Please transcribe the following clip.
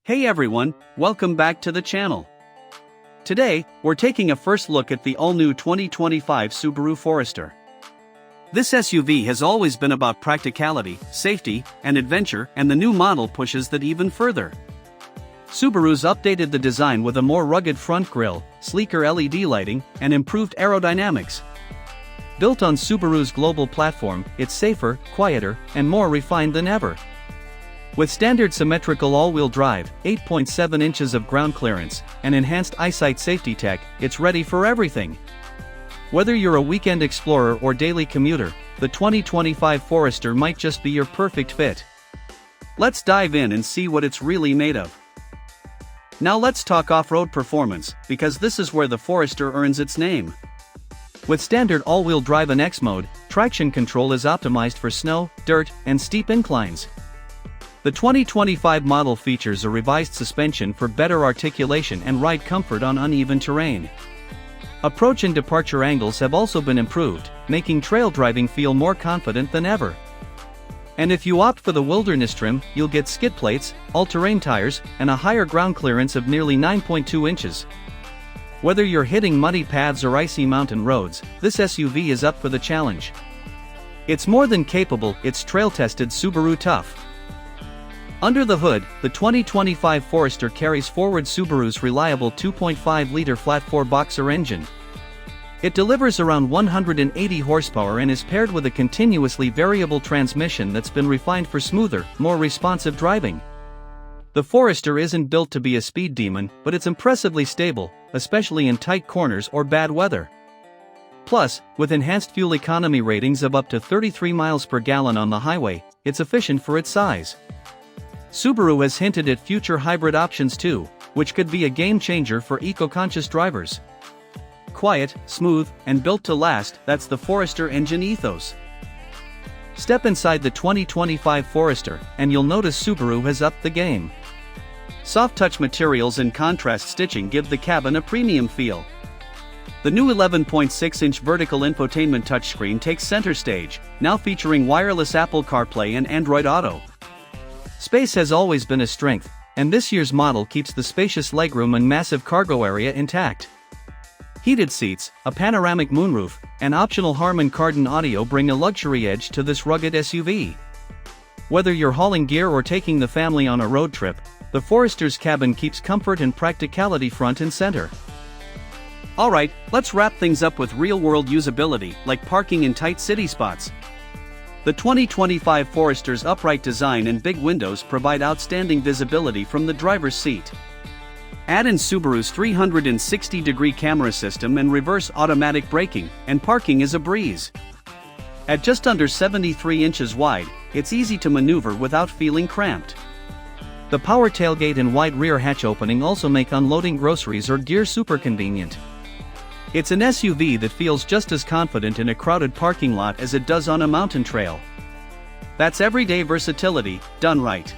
Hey everyone, welcome back to the channel. Today, we're taking a first look at the all-new 2025 Subaru Forester. This SUV has always been about practicality, safety, and adventure, and the new model pushes that even further. Subaru's updated the design with a more rugged front grille, sleeker LED lighting, and improved aerodynamics. Built on Subaru's Global Platform, it's safer, quieter, and more refined than ever. With standard symmetrical all-wheel drive, 8.7 inches of ground clearance, and enhanced eyesight safety tech, it's ready for everything. Whether you're a weekend explorer or daily commuter, the 2025 Forester might just be your perfect fit. Let's dive in and see what it's really made of. Now let's talk off-road performance, because this is where the Forester earns its name. With standard all-wheel drive and X mode, traction control is optimized for snow, dirt, and steep inclines. The 2025 model features a revised suspension for better articulation and ride comfort on uneven terrain. Approach and departure angles have also been improved, making trail driving feel more confident than ever. And if you opt for the wilderness trim, you'll get skid plates, all-terrain tires, and a higher ground clearance of nearly 9.2 inches. Whether you're hitting muddy paths or icy mountain roads, this SUV is up for the challenge. It's more than capable, it's trail-tested Subaru tough. Under the hood, the 2025 Forester carries forward Subaru's reliable 2.5-liter flat-4 boxer engine. It delivers around 180 horsepower and is paired with a continuously variable transmission that's been refined for smoother, more responsive driving. The Forester isn't built to be a speed demon, but it's impressively stable, especially in tight corners or bad weather. Plus, with enhanced fuel economy ratings of up to 33 miles per gallon on the highway, it's efficient for its size. Subaru has hinted at future hybrid options too, which could be a game-changer for eco-conscious drivers. Quiet, smooth, and built to last, that's the Forester engine ethos. Step inside the 2025 Forester, and you'll notice Subaru has upped the game. Soft-touch materials and contrast stitching give the cabin a premium feel. The new 11.6-inch vertical infotainment touchscreen takes center stage, now featuring wireless Apple CarPlay and Android Auto. Space has always been a strength, and this year's model keeps the spacious legroom and massive cargo area intact. Heated seats, a panoramic moonroof, and optional Harman Kardon audio bring a luxury edge to this rugged SUV. Whether you're hauling gear or taking the family on a road trip, the Forester's cabin keeps comfort and practicality front and center. Alright, let's wrap things up with real-world usability, like parking in tight city spots. The 2025 Forester's upright design and big windows provide outstanding visibility from the driver's seat. Add in Subaru's 360-degree camera system and reverse automatic braking, and parking is a breeze. At just under 73 inches wide, it's easy to maneuver without feeling cramped. The power tailgate and wide rear hatch opening also make unloading groceries or gear super convenient. It's an SUV that feels just as confident in a crowded parking lot as it does on a mountain trail. That's everyday versatility, done right.